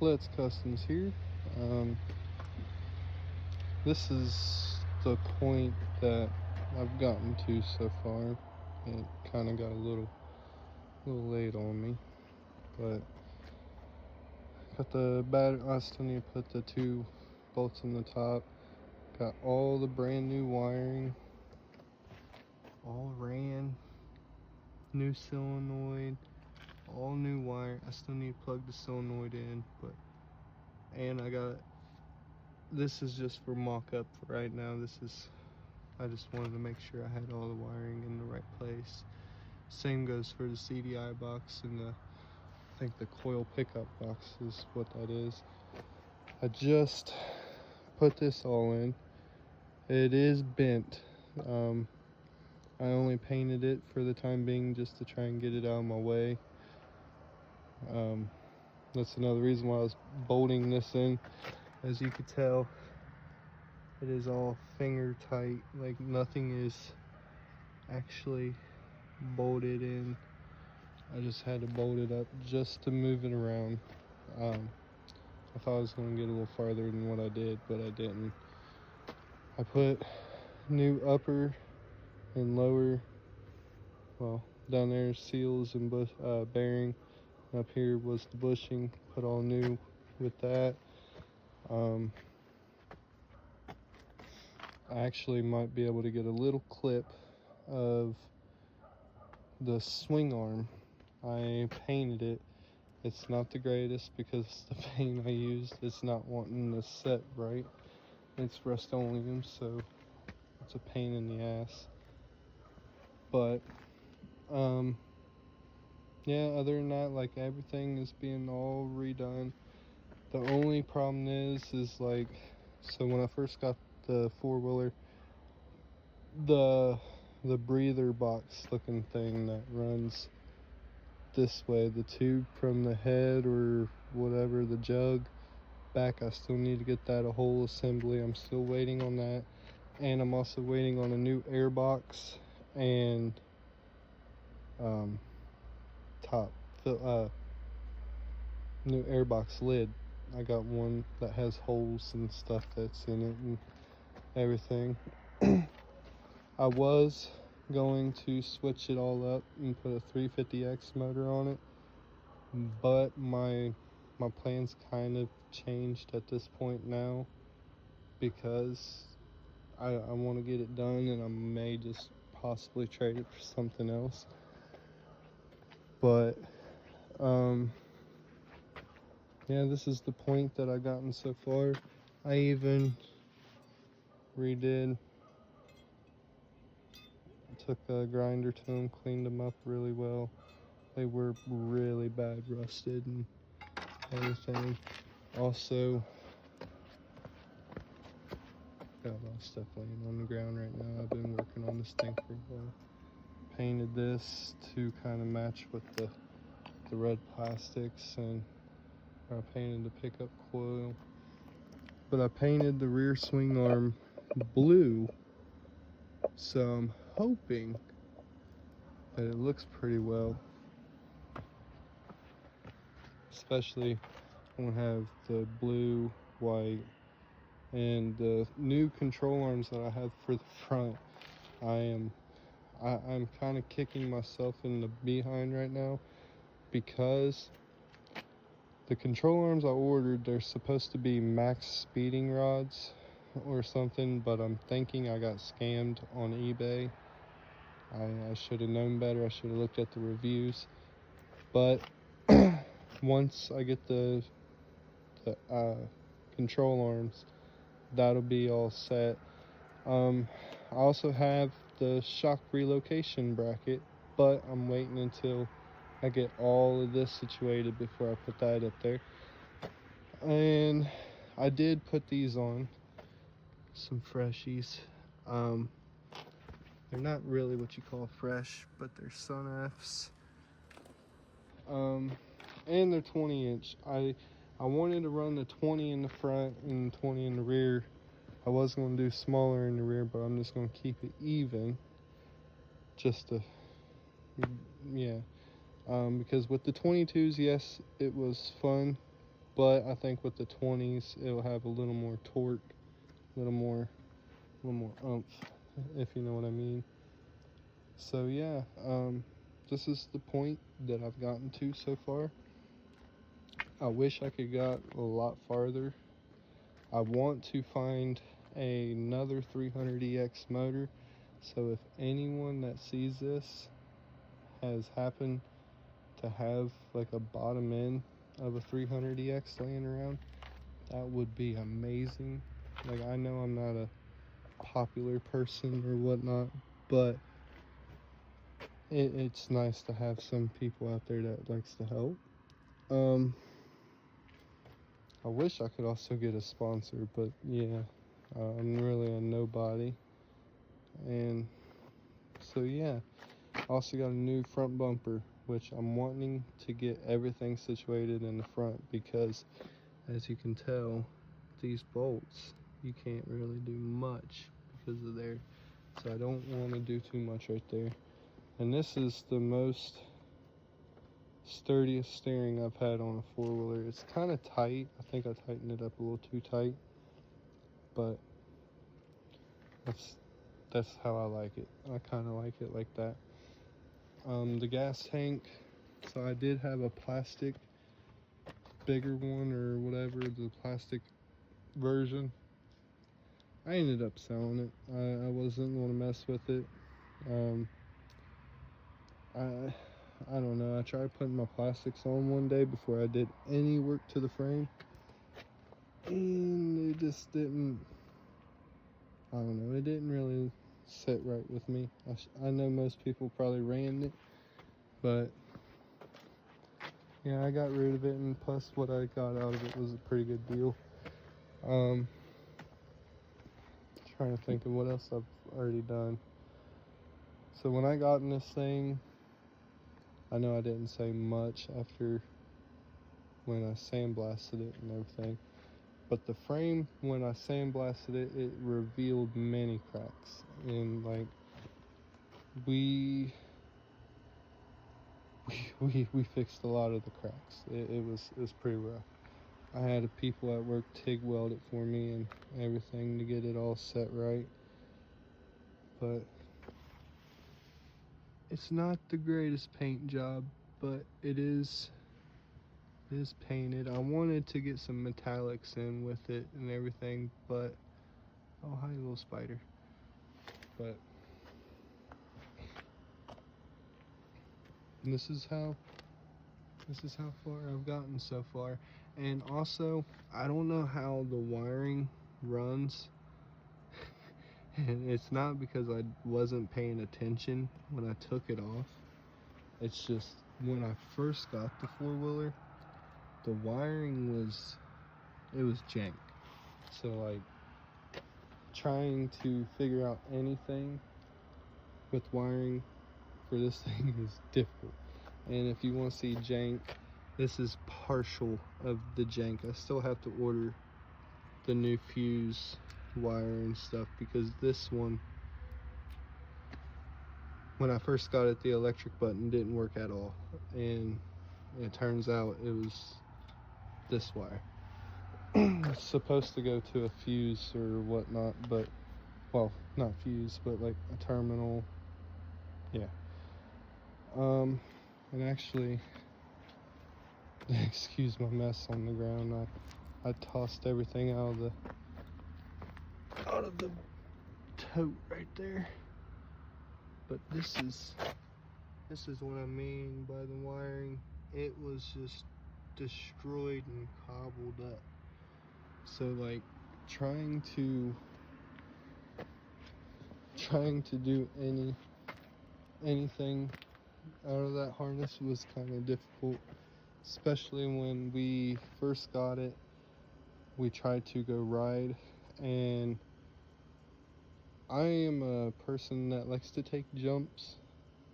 Let's Customs here. This is the point that I've gotten to so far. It kind of got a little late on me, but got the battery. I still need to put the 2 bolts in the top. Got all the brand new wiring, all ran, new solenoid, all new wire. I still need to plug the solenoid in, and I got, this is just for mock-up for right now. I just wanted to make sure I had all the wiring in the right place. Same goes for the CDI box and I think the coil pickup box is what that is. I just put this all in. It is bent. I only painted it for the time being just to try and get it out of my way. That's another reason why I was bolting this in. As you could tell, it is all finger tight, like nothing is actually bolted in. I just had to bolt it up just to move it around. I thought I was going to get a little farther than what I did, but I didn't. I put new upper and lower, well, down there seals and bearing. Up here was the bushing, put all new with that. I actually might be able to get a little clip of the swing arm. I painted it. It's not the greatest because the paint I used is not wanting to set right. It's Rust-Oleum, so it's a pain in the ass. But yeah, other than that, like, everything is being all redone. The only problem is like, so when I first got the 4-wheeler, the breather box looking thing that runs this way, the tube from the head or whatever, the jug back, I still need to get that a whole assembly. I'm still waiting on that, and I'm also waiting on a new air box and top new airbox lid. I got one that has holes and stuff that's in it and everything. I was going to switch it all up and put a 350X motor on it, but my plans kind of changed at this point now because I want to get it done, and I may just possibly trade it for something else. But yeah, this is the point that I've gotten so far. I even took a grinder to them, cleaned them up really well. They were really bad rusted and everything. Also, got a lot of stuff laying on the ground right now. I've been working on this thing for a while. Painted this to kind of match with the red plastics, and I painted the pickup coil. But I painted the rear swing arm blue, so I'm hoping that it looks pretty well. Especially when I have the blue, white, and the new control arms that I have for the front. I'm kind of kicking myself in the behind right now because the control arms I ordered, they're supposed to be max speeding rods or something, but I'm thinking I got scammed on eBay. I should have known better. I should have looked at the reviews. But once I get the control arms, that'll be all set. I also have the shock relocation bracket, but I'm waiting until I get all of this situated before I put that up there. And I did put these on, some freshies. They're not really what you call fresh, but they're Sun F's. And they're 20-inch. I wanted to run the 20 in the front and 20 in the rear. I was going to do smaller in the rear, but I'm just going to keep it even. Just to, yeah. Because with the 22s, yes, it was fun, but I think with the 20s it'll have a little more torque, a little more oomph, if you know what I mean. So yeah, this is the point that I've gotten to so far. I wish I could got a lot farther. I want to find another 300EX motor, so if anyone that sees this has happened to have like a bottom end of a 300EX laying around, that would be amazing. Like, I know I'm not a popular person or whatnot, but it's nice to have some people out there that likes to help. I wish I could also get a sponsor, but yeah, I'm really a nobody. And so yeah, I also got a new front bumper, which I'm wanting to get everything situated in the front, because as you can tell, these bolts, you can't really do much because of there. So I don't want to do too much right there. And this is the most sturdiest steering I've had on a four-wheeler. It's kind of tight. I think I tightened it up a little too tight, but that's how I like it. I kind of like it like that. The gas tank, so I did have a plastic bigger one or whatever, the plastic version. I ended up selling it. I wasn't going to mess with it. I don't know. I tried putting my plastics on one day before I did any work to the frame, and it just didn't. I don't know. It didn't really sit right with me. I know most people probably ran it, but yeah, I got rid of it, and plus what I got out of it was a pretty good deal. Trying to think of what else I've already done. So when I got in this thing, I know I didn't say much after when I sandblasted it and everything, but the frame, when I sandblasted it, it revealed many cracks, and like we fixed a lot of the cracks. It was pretty rough. I had people at work TIG weld it for me and everything to get it all set right, but it's not the greatest paint job, but it is painted. I wanted to get some metallics in with it and everything, but oh, hi little spider. But this is how far I've gotten so far. And also, I don't know how the wiring runs. And it's not because I wasn't paying attention when I took it off. It's just when I first got the four-wheeler, the wiring was jank. So like trying to figure out anything with wiring for this thing is difficult. And if you want to see jank, this is partial of the jank. I still have to order the new fuse wire and stuff, because this one, when I first got it, the electric button didn't work at all, and it turns out it was this wire. It's supposed to go to a fuse or whatnot, but, well, not fuse, but like a terminal. Yeah. And actually, excuse my mess on the ground. I tossed everything out of the tote right there. But this is what I mean by the wiring. It was just destroyed and cobbled up. So like trying to do anything out of that harness was kind of difficult, especially when we first got it. We tried to go ride, and I am a person that likes to take jumps,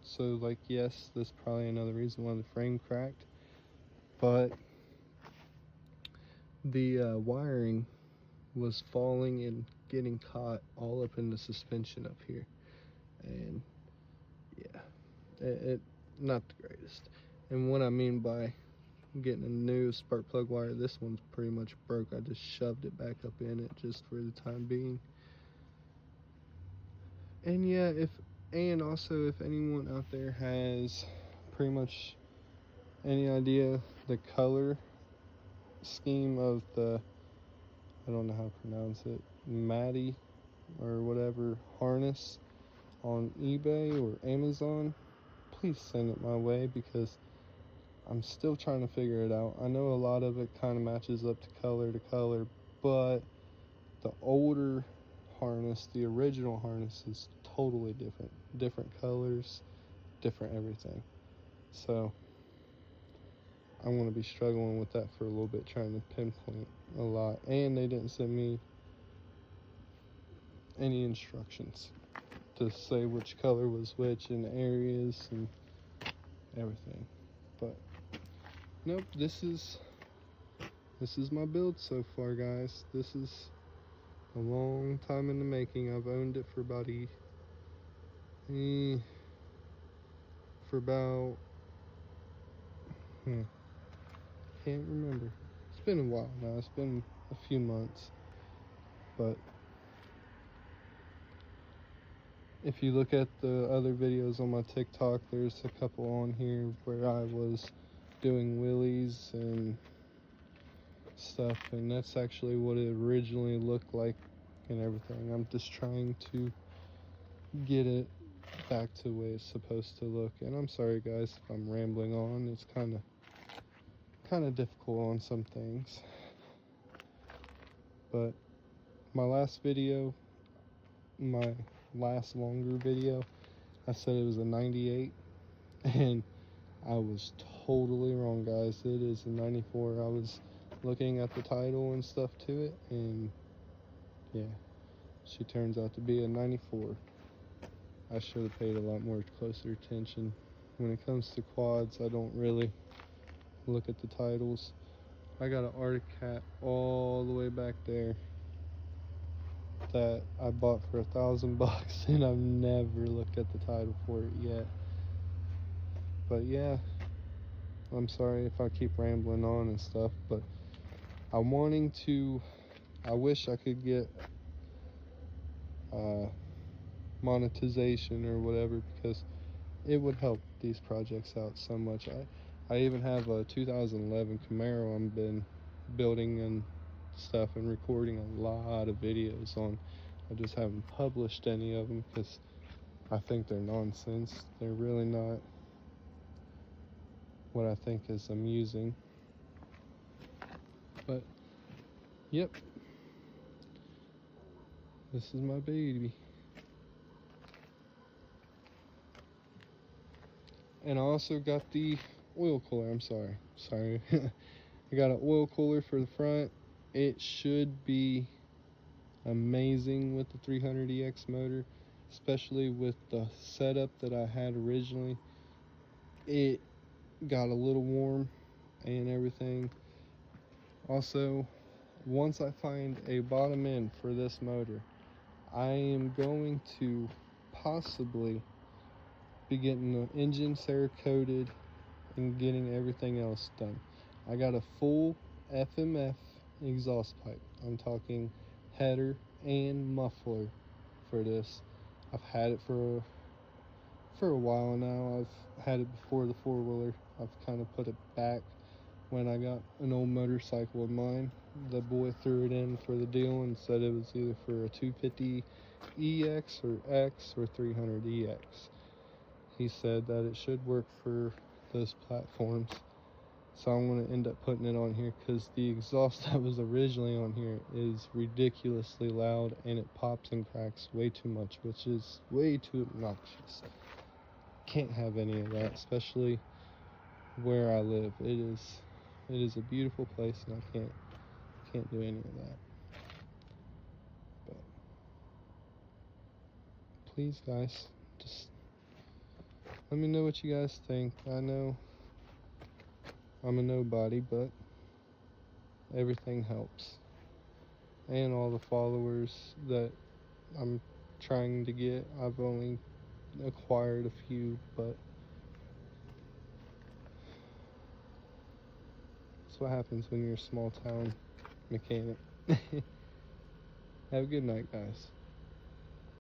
so like, yes, that's probably another reason why the frame cracked, but the wiring was falling and getting caught all up in the suspension up here, and yeah, it not the greatest. And what I mean by getting a new spark plug wire. This one's pretty much broke. I just shoved it back up in it just for the time being. And yeah, also if anyone out there has pretty much any idea the color scheme of the, I don't know how to pronounce it, Maddie or whatever harness on eBay or Amazon, please send it my way, because I'm still trying to figure it out. I know a lot of it kind of matches up to color, but the older harness, the original harness, is totally different. Different colors, different everything. So I'm going to be struggling with that for a little bit, trying to pinpoint a lot. And they didn't send me any instructions to say which color was which in areas and everything. But nope, this is my build so far, guys. This is a long time in the making. I've owned it for about can't remember. It's been a while now. It's been a few months. But if you look at the other videos on my TikTok, there's a couple on here where I was doing wheelies and stuff, and that's actually what it originally looked like and everything. I'm just trying to get it back to the way it's supposed to look. And I'm sorry guys if I'm rambling on. It's kind of difficult on some things. But my last longer video, I said it was a 98, and I was totally wrong, guys. It is a 94. I was looking at the title and stuff to it, and yeah, she turns out to be a 94. I should have paid a lot more closer attention. When it comes to quads, I don't really look at the titles. I got an Arctic Cat all the way back there that I bought for $1,000, and I've never looked at the title for it yet. But yeah, I'm sorry if I keep rambling on and stuff, but I wish I could get monetization or whatever, because it would help these projects out so much. I even have a 2011 Camaro I've been building and stuff and recording a lot of videos on. I just haven't published any of them because I think they're nonsense. They're really not what I think is amusing. But yep, this is my baby. And I also got the oil cooler. I'm sorry. I got an oil cooler for the front. It should be amazing with the 300EX motor, especially with the setup that I had originally. It got a little warm and everything. Also, once I find a bottom end for this motor, I am going to possibly be getting the engine Cerakoted and getting everything else done. I got a full FMF exhaust pipe. I'm talking header and muffler for this. I've had it for a while now. I've had it before the four-wheeler. I've kind of put it back when I got an old motorcycle of mine. The boy threw it in for the deal and said it was either for a 250EX or X or 300EX. He said that it should work for those platforms. So I'm going to end up putting it on here because the exhaust that was originally on here is ridiculously loud, and it pops and cracks way too much, which is way too obnoxious. Can't have any of that, especially where I live. It is a beautiful place, and I can't do any of that. But please guys, just let me know what you guys think. I know I'm a nobody, but everything helps. And all the followers that I'm trying to get, I've only acquired a few, but That's what happens when you're a small town mechanic. Have a good night, guys.